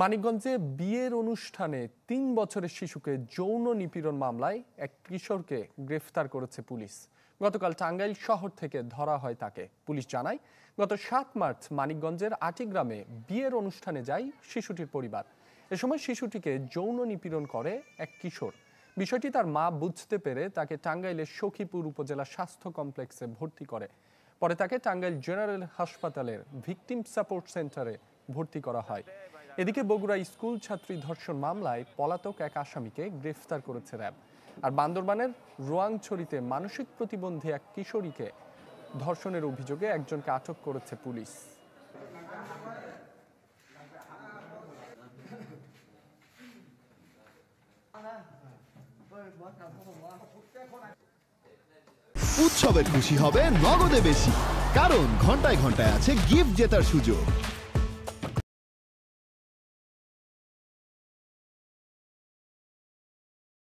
মানিকগঞ্জে বিয়ের অনুষ্ঠানে ৩ বছরের শিশুকে যৌন নিপীড়ন মামলায় এক কিশোরকে গ্রেফতার করেছে পুলিশ। গতকাল টাঙ্গাইল শহর থেকে ধরা হয় তাকে। পুলিশ জানায়, গত ৭ মার্চ মানিকগঞ্জের আটিগ্রামে বিয়ের অনুষ্ঠানে যায় শিশুটির পরিবার। এ সময় শিশুটিকে যৌন নিপীড়ন করে এক কিশোর। বিষয়টি তার মা বুঝতে পেরে তাকে টাঙ্গাইলের সখীপুর উপজেলা স্বাস্থ্য কমপ্লেক্সে ভর্তি করে। পরে তাকে টাঙ্গাইল জেনারেল হাসপাতালের ভিকটিম সাপোর্ট সেন্টারে ভর্তি করা হয়। এদিকে বগুড়া স্কুল ছাত্রী ধর্ষণ মামলায় পলাতক এক আসামিকে গ্রেফতার করেছে র্যাব। আর বান্দরবানের রোয়াংছড়িতে মানসিক প্রতিবন্ধী এক কিশোরীকে ধর্ষণের অভিযোগে একজনকে আটক করেছে পুলিশ। উৎসবের খুশি হবে নগদে বেশি, কারণ ঘন্টায় ঘন্টায় আছে গিফট জেতার সুযোগ।